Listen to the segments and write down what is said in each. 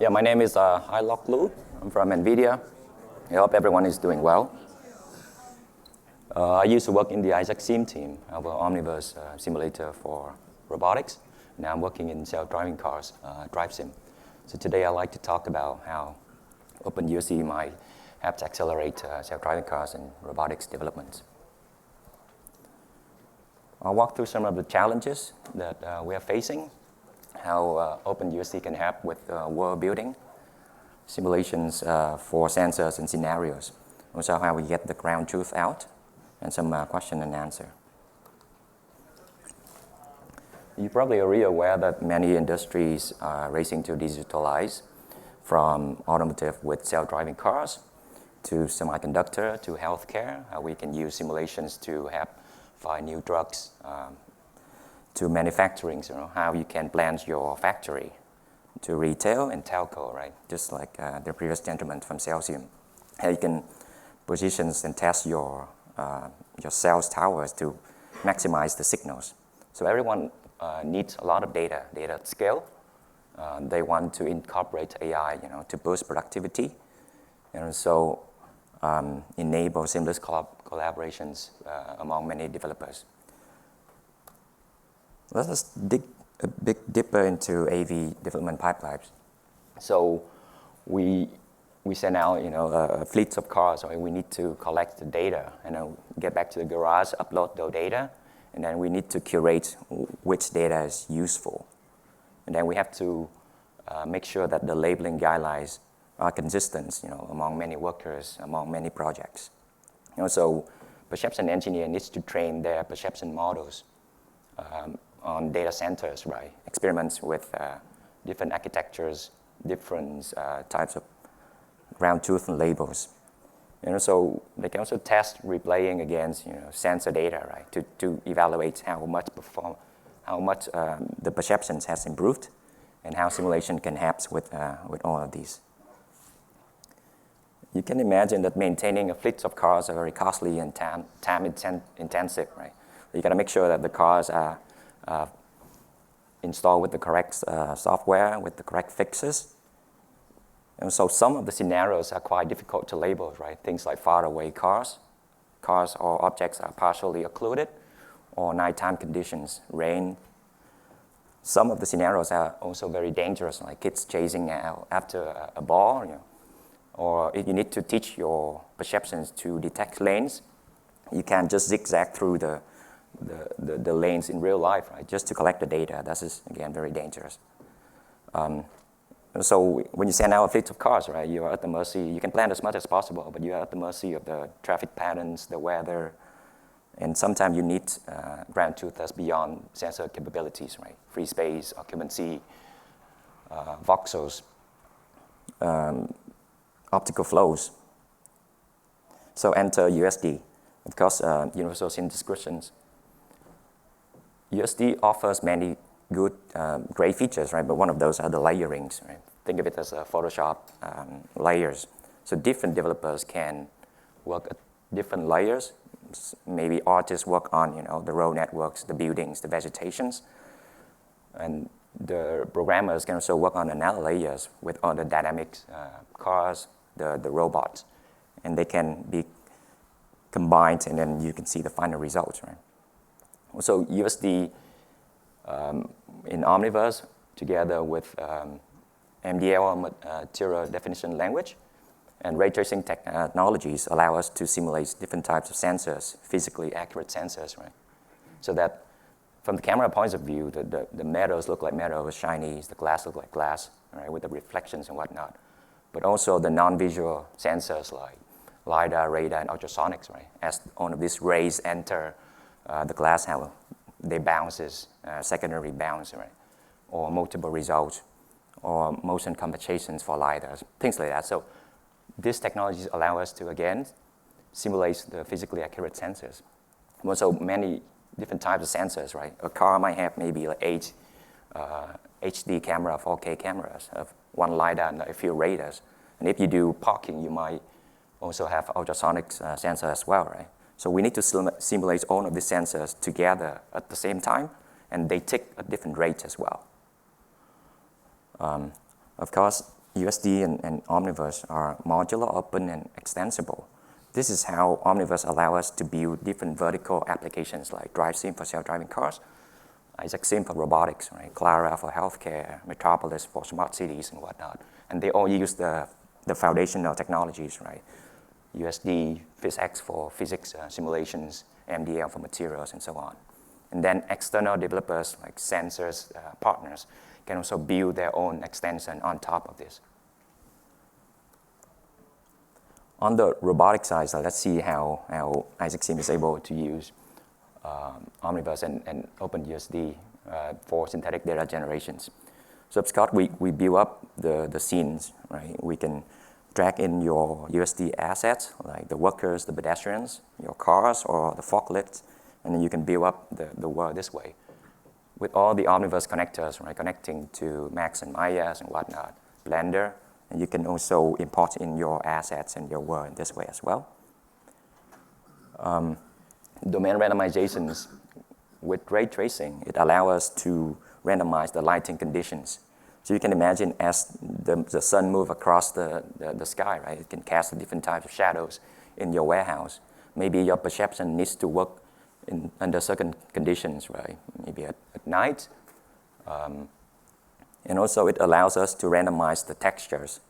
Yeah, my name is Lok Lu. I'm from NVIDIA. I hope everyone is doing well. I used to work in the Isaac Sim team of Omniverse simulator for robotics. Now I'm working in self-driving cars, drive sim. So today I'd like to talk about how OpenUSD might help to accelerate self-driving cars and robotics development. I'll walk through some of the challenges that we are facing, how OpenUSD can help with world building, simulations for sensors and scenarios, also how we get the ground truth out, and some question and answer. You probably are really aware that many industries are racing to digitalize, from automotive with self-driving cars to semiconductor to healthcare. How we can use simulations to help find new drugs, to manufacturing, how you can plan your factory, to retail and telco, right? Just like the previous gentleman from Celsius. How you can position and test your sales towers to maximize the signals. So everyone needs a lot of data at scale. They want to incorporate AI, to boost productivity, and so enable seamless collaborations among many developers. Let us dig a bit deeper into AV development pipelines. So we send out, a fleet of cars. Right? We need to collect the data and get back to the garage, upload the data, and then we need to curate which data is useful. And then we have to make sure that the labeling guidelines are consistent, among many workers, among many projects. So perception engineer needs to train their perception models on data centers, right? Experiments with different architectures, different types of ground truth and labels. So they can also test replaying against, sensor data, right? To evaluate how much the perceptions has improved, and how simulation can help with all of these. You can imagine that maintaining a fleet of cars are very costly and time intensive, right? You got to make sure that the cars are installed with the correct software, with the correct fixes. And so some of the scenarios are quite difficult to label, right? Things like faraway cars or objects are partially occluded, or nighttime conditions, rain. Some of the scenarios are also very dangerous, like kids chasing after a ball, or if you need to teach your perceptions to detect lanes, you can't just zigzag through the lanes in real life, right? Just to collect the data. That is, again, very dangerous. So when you send out a fleet of cars, right, you are at the mercy. You can plan as much as possible, but you are at the mercy of the traffic patterns, the weather, and sometimes you need ground truth that's beyond sensor capabilities, right? Free space, occupancy, voxels, optical flows. So enter USD. Of course, universal scene descriptions. USD offers many good, great features, right? But one of those are the layerings, right? Think of it as a Photoshop layers. So different developers can work at different layers. Maybe artists work on, the road networks, the buildings, the vegetations, and the programmers can also work on another layers with all the dynamics, cars, the robots, and they can be combined, and then you can see the final results, right? So USD in Omniverse, together with MDL, material definition language, and ray tracing technologies allow us to simulate different types of sensors, physically accurate sensors, right? So that from the camera point of view, the metals look like metals, shiny, the glass look like glass, right, with the reflections and whatnot. But also the non-visual sensors like LiDAR, radar, and ultrasonics, right? As all of these rays enter the glass, how they bounces, secondary bounce, right? Or multiple results, or motion compensations for LiDARs, things like that. So these technologies allow us to, again, simulate the physically accurate sensors. So many different types of sensors, right? A car might have maybe like 8 HD camera, 4K cameras, of one LiDAR and a few radars. And if you do parking, you might also have ultrasonic sensor as well, right? So we need to simulate all of these sensors together at the same time, and they tick at different rates as well. Of course, USD and Omniverse are modular, open, and extensible. This is how Omniverse allows us to build different vertical applications like Drive Sim for self-driving cars, Isaac Sim for robotics, right? Clara for healthcare, Metropolis for smart cities and whatnot. And they all use the foundational technologies, right? USD, PhysX for physics simulations, MDL for materials, and so on. And then external developers like sensors, partners, can also build their own extension on top of this. On the robotic side, so let's see how Isaac Sim is able to use Omniverse and OpenUSD for synthetic data generations. So at Scott, we build up the scenes, right? We can drag in your USD assets, like the workers, the pedestrians, your cars, or the forklifts, and then you can build up the world this way. With all the Omniverse connectors, right, connecting to Max and Mayas and whatnot, Blender, and you can also import in your assets and your world in this way as well. Domain randomizations with ray tracing, it allows us to randomize the lighting conditions. So you can imagine as the sun moves across the sky, right, it can cast different types of shadows in your warehouse. Maybe your perception needs to work under certain conditions, right? Maybe at night. And also it allows us to randomize the textures,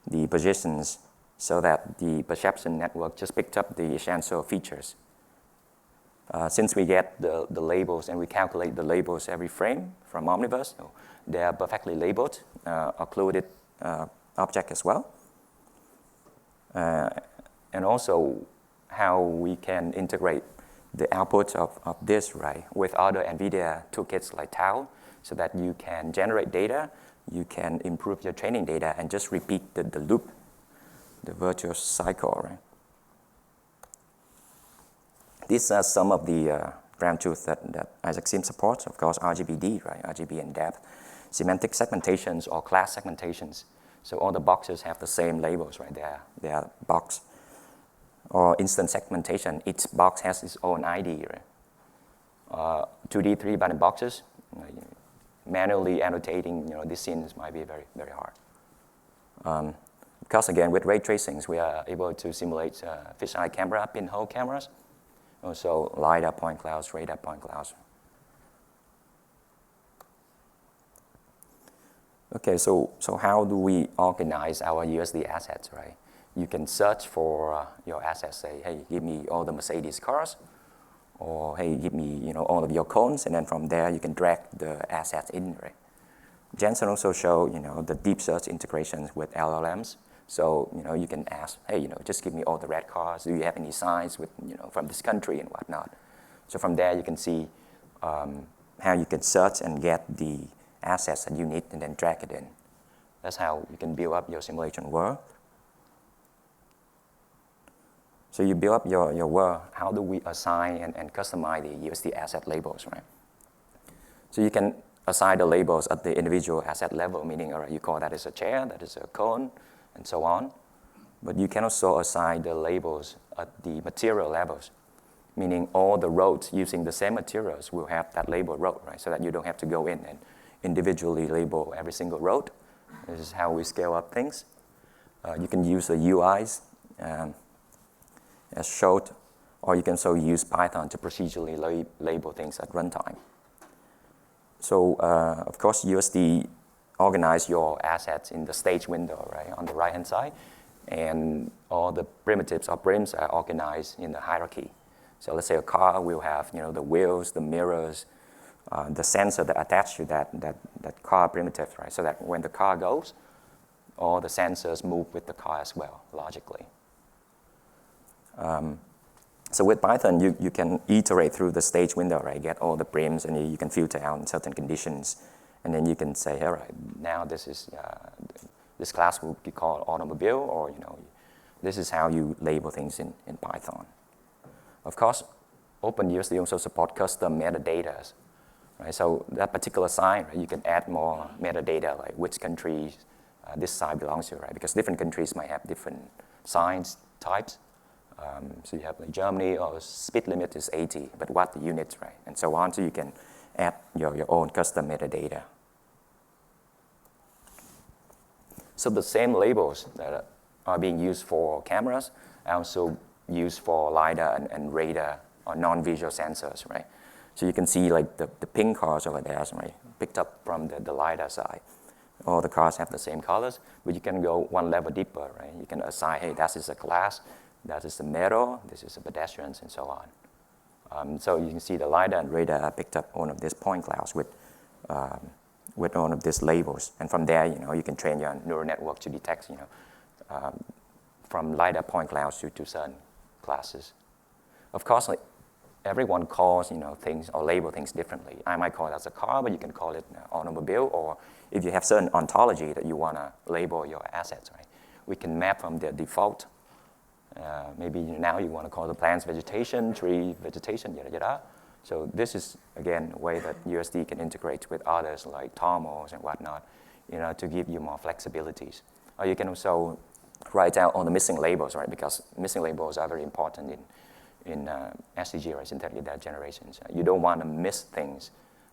the positions, so that the perception network just picked up the essential features. Since we get the labels and we calculate the labels every frame from Omniverse, so they are perfectly labeled, occluded object as well. And also how we can integrate the output of this, right, with other NVIDIA toolkits like Tau, so that you can generate data, you can improve your training data, and just repeat the loop, the virtuous cycle, right? These are some of the ground truths that Isaac Sim supports. Of course, RGBD, right, RGB and depth, semantic segmentations or class segmentations. So all the boxes have the same labels, right? They are box. Or instant segmentation, each box has its own ID, right? 2D, 3-button boxes, manually annotating, these scenes might be very, very hard. Because again, with ray tracings, we are able to simulate fisheye camera, pinhole cameras, also LiDAR point clouds, radar point clouds. Okay, so how do we organize our USD assets, right? You can search for your assets, say, hey, give me all the Mercedes cars, or hey, give me all of your cones, and then from there you can drag the assets in, right? Jensen also showed the deep search integrations with LLMs. So you can ask, hey, just give me all the red cars. Do you have any signs with from this country and whatnot? So from there you can see how you can search and get the assets that you need and then drag it in. That's how you can build up your simulation world. So you build up your world. How do we assign and customize the USD asset labels, right? So you can assign the labels at the individual asset level, meaning, all right, you call that as a chair, that is a cone, and so on. But you can also assign the labels at the material levels, meaning all the roads using the same materials will have that label road, right? So that you don't have to go in and individually label every single road. This is how we scale up things. You can use the UIs as showed, or you can also use Python to procedurally label things at runtime. So, of course, USD organize your assets in the stage window, right, on the right-hand side, and all the primitives or prims are organized in the hierarchy. So let's say a car will have, the wheels, the mirrors, the sensor that attach to that car primitive, right, so that when the car goes, all the sensors move with the car as well, logically. So with Python, you can iterate through the stage window, right? Get all the prims, and you can filter out in certain conditions, and then you can say, all right, now this class will be called automobile, or this is how you label things in Python. Of course, OpenUSD also support custom metadata, right? So that particular sign, right, you can add more metadata, like which country this sign belongs to, right? Because different countries might have different signs types. So you have like Germany, or speed limit is 80, but what the units, right? And so on, so you can add your own custom metadata. So the same labels that are being used for cameras are also used for LiDAR and radar or non-visual sensors, right? So you can see like the pink cars over there, right, picked up from the LiDAR side. All the cars have the same colors, but you can go one level deeper, right? You can assign, hey, that is a glass, that is a metal, this is a pedestrians, and so on. So you can see the LiDAR and radar picked up one of these point clouds with one of these labels. And from there, you can train your neural network to detect, from LiDAR point clouds to certain classes. Of course, like everyone calls, things or label things differently. I might call it as a car, but you can call it an automobile, or if you have certain ontology that you want to label your assets, right? We can map from the default. Maybe now you want to call the plants vegetation, tree vegetation, yada, yada. So this is, again, a way that USD can integrate with others like Tomos and whatnot, to give you more flexibilities. Or you can also write out all the missing labels, right? Because missing labels are very important in SDG, right? Synthetic data generations. You don't want to miss things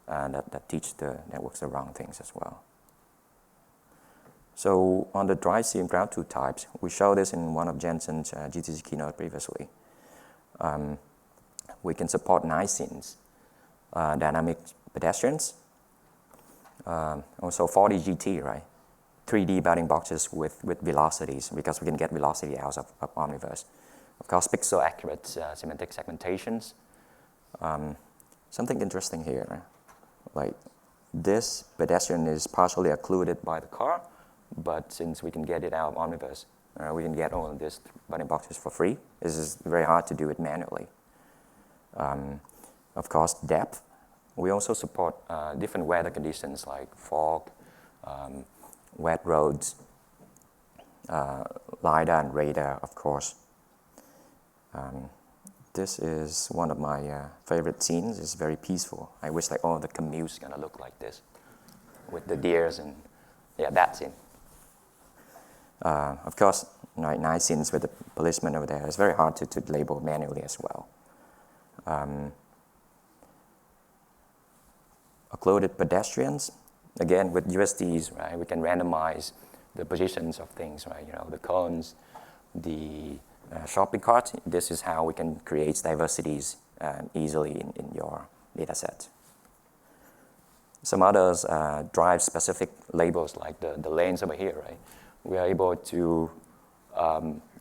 that teach the networks the wrong things as well. So on the dry scene ground truth types, we showed this in one of Jensen's GTC keynote previously. We can support nice scenes, dynamic pedestrians, also 4D GT, right? 3D bounding boxes with velocities, because we can get velocity out of Omniverse. Of course, pixel accurate semantic segmentations. Something interesting here, like this pedestrian is partially occluded by the car, but since we can get it out of Omniverse, we can get all of these bounding boxes for free. This is very hard to do it manually. Of course, depth. We also support different weather conditions like fog, wet roads, LiDAR and radar, of course. This is one of my favorite scenes. It's very peaceful. I wish like all the commutes gonna look like this, with the deers and that scene. Of course, nice scenes with the policeman over there. It's very hard to label manually as well. Occluded pedestrians, again with USDs, right? We can randomize the positions of things, right? The cones, the shopping cart. This is how we can create diversities easily in your data set. Some others drive specific labels like the lanes over here, right? We are able to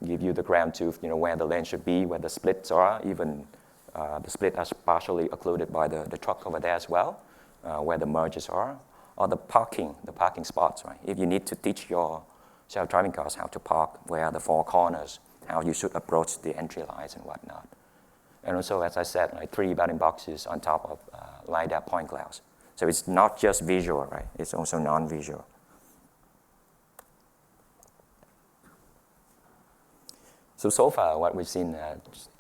give you the ground truth, where the lane should be, where the splits are, even the split is partially occluded by the truck over there as well, where the merges are, or the parking spots, right? If you need to teach your self-driving cars how to park, where are the four corners, how you should approach the entry lines and whatnot. And also, as I said, like 3 bounding boxes on top of LiDAR point clouds. So it's not just visual, right? It's also non-visual. So far, what we've seen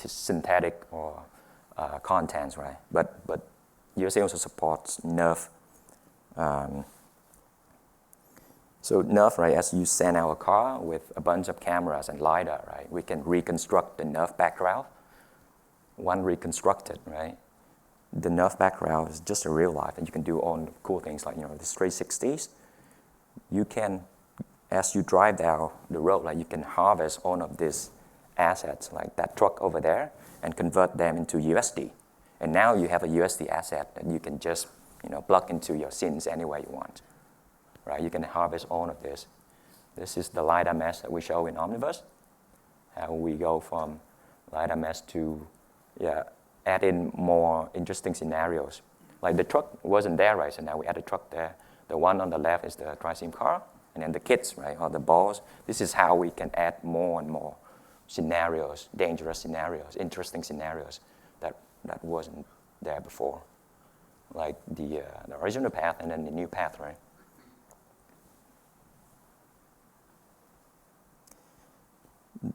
is synthetic or contents, right? But USD also supports Nerf. So Nerf, right, as you send out a car with a bunch of cameras and LiDAR, right, we can reconstruct the Nerf background. One reconstructed, right? The Nerf background is just a real life, and you can do all the cool things like, the 360s. You can, as you drive down the road, like you can harvest all of these assets, like that truck over there, and convert them into USD. And now you have a USD asset that you can just, plug into your scenes anywhere you want. Right? You can harvest all of this. This is the LiDAR mesh that we show in Omniverse. How we go from LiDAR mesh to add in more interesting scenarios. Like the truck wasn't there, right? So now we add a truck there. The one on the left is the tri-sim car, and then the kids, right, or the balls. This is how we can add more and more scenarios, dangerous scenarios, interesting scenarios that wasn't there before. Like the original path and then the new path, right?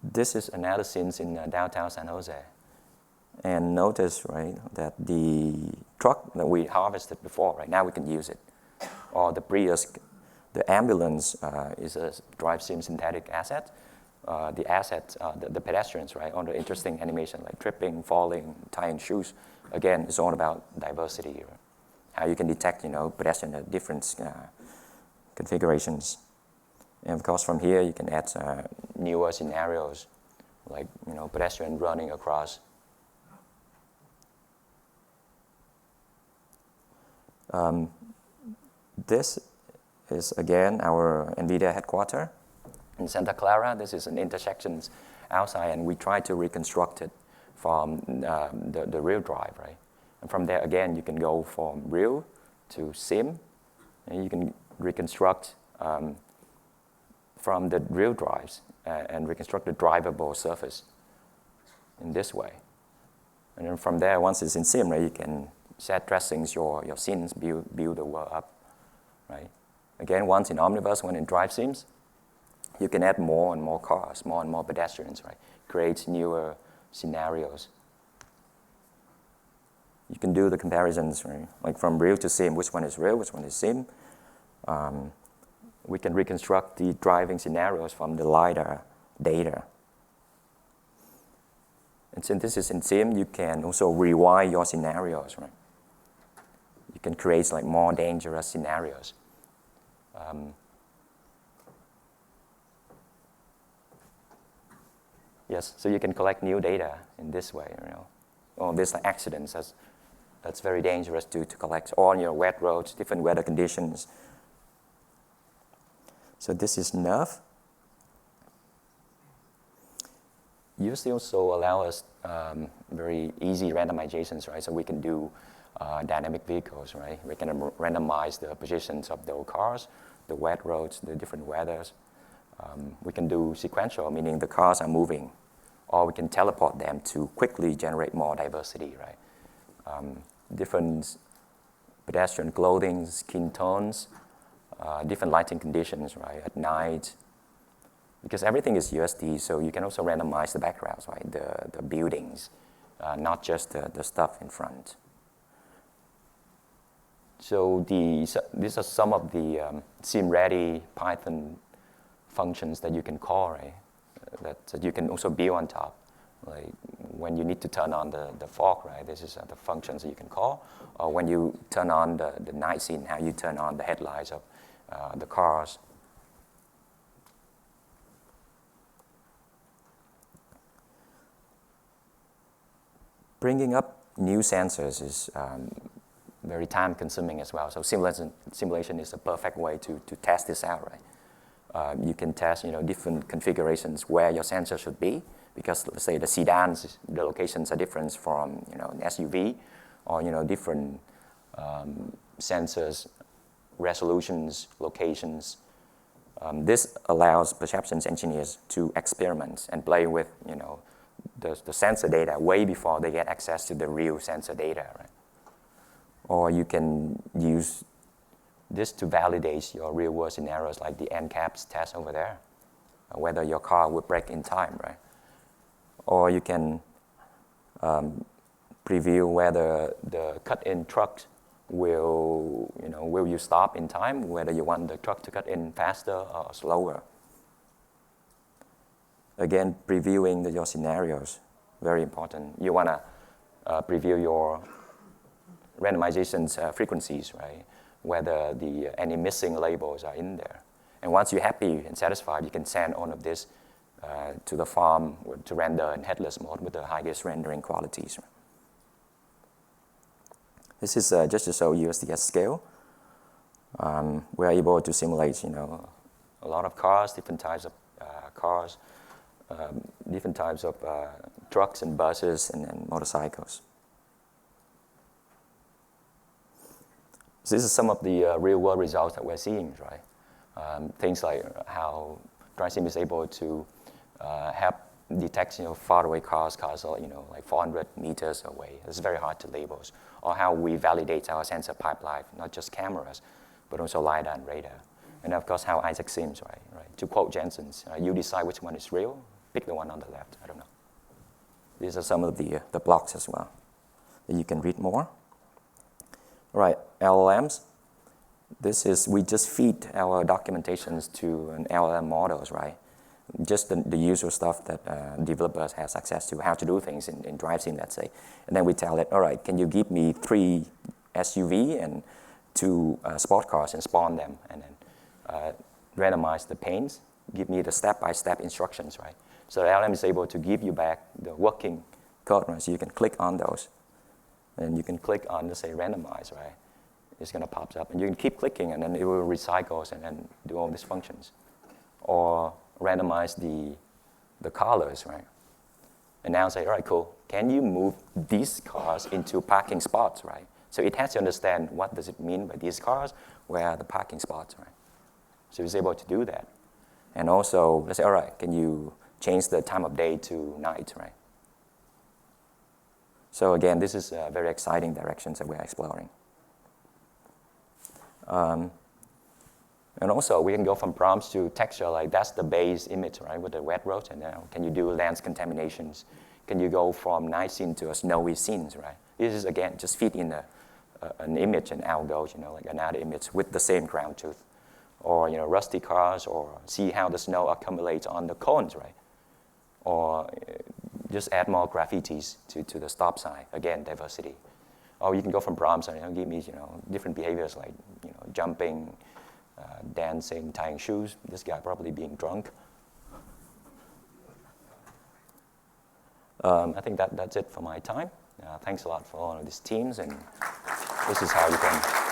This is another scene in downtown San Jose. And notice, right, that the truck that we harvested before, right, now we can use it. Or the Prius, the ambulance is a drive sim synthetic asset. The assets, the pedestrians, right, on the interesting animation like tripping, falling, tying shoes. Again, it's all about diversity. Right? How you can detect, pedestrian at different configurations. And of course, from here, you can add newer scenarios, like pedestrian running across. This is, again, our NVIDIA headquarters in Santa Clara. This is an intersection outside, and we try to reconstruct it from the real drive, right? And from there, again, you can go from real to sim, and you can reconstruct from the real drives and reconstruct the drivable surface in this way. And then from there, once it's in sim, right, you can set dressings, your scenes, build the world up, right? Again, once in Omniverse, when in drive sims, you can add more and more cars, more and more pedestrians, right? Create newer scenarios. You can do the comparisons, right? Like from real to sim, which one is real, which one is sim. We can reconstruct the driving scenarios from the LiDAR data. And since this is in sim, you can also rewire your scenarios, right? You can create like more dangerous scenarios. Yes, so you can collect new data in this way, Or these like accidents, that's very dangerous to collect on your wet roads, different weather conditions. So this is Nerf. USD also allow us very easy randomizations, right? So we can do dynamic vehicles, right? We can randomize the positions of those cars, the wet roads, the different weathers. We can do sequential, meaning the cars are moving, or we can teleport them to quickly generate more diversity, right? Different pedestrian clothing, skin tones, different lighting conditions, right, at night. Because everything is USD, so you can also randomize the backgrounds, right, the buildings, not just the stuff in front. So these are some of the sim-ready Python functions that you can call, right, that you can also build on top. Like when you need to turn on the fog, right, this is the functions that you can call. Or when you turn on the night scene, how you turn on the headlights of the cars. Bringing up new sensors is very time-consuming as well. So simulation is a perfect way to test this out, right? You can test, different configurations where your sensor should be, because let's say the sedans, the locations are different from, an SUV, or different sensors, resolutions, locations. This allows perceptions engineers to experiment and play with, the sensor data way before they get access to the real sensor data, right? Or you can use this to validate your real-world scenarios, like the NCAPS test over there, whether your car will brake in time, right? Or you can preview whether the cut-in trucks will you stop in time, whether you want the truck to cut in faster or slower. Again, previewing your scenarios, very important. You want to preview your randomization's frequencies, right? Whether any missing labels are in there. And once you're happy and satisfied, you can send all of this to the farm to render in headless mode with the highest rendering qualities. This is just to show USD at scale. We're able to simulate, a lot of cars, different types of cars, different types of trucks and buses and motorcycles. So this is some of the real-world results that we're seeing, right? Things like how DriveSim is able to help detect, far-away cars are, like 400 meters away. It's very hard to label. Or how we validate our sensor pipeline, not just cameras, but also LiDAR and radar. And of course, how Isaac Sims, right? To quote Jensen's, you decide which one is real, pick the one on the left. I don't know. These are some of the blocks as well that you can read more. All right, LLMs. We just feed our documentations to an LLM models, right? Just the usual stuff that developers have access to, how to do things in DriveSim, let's say. And then we tell it, all right, can you give me 3 SUV and 2 sport cars and spawn them? And then randomize the panes, give me the step-by-step instructions, right? So the LLM is able to give you back the working code, right? So you can click on those. And you can click on, let's say, randomize, right? It's going to pop up. And you can keep clicking, and then it will recycle and then do all these functions. Or randomize the colors, right? And now say, all right, cool. Can you move these cars into parking spots, right? So it has to understand what does it mean by these cars, where are the parking spots, right? So it's able to do that. And also, let's say, all right, can you change the time of day to night, right? So again, this is very exciting directions that we're exploring. And also, we can go from prompts to texture, like that's the base image, right, with the wet roads. And now, can you do lens contaminations? Can you go from night scene to a snowy scenes, right? This is, again, just feed in an image and out goes, like another image with the same ground truth. Or, rusty cars, or see how the snow accumulates on the cones, right? Or just add more graffitis to the stop sign. Again, diversity. Or you can go from prompts and give me, different behaviors like, jumping, dancing, tying shoes. This guy probably being drunk. I think that's it for my time. Thanks a lot for all of these teams, and this is how you can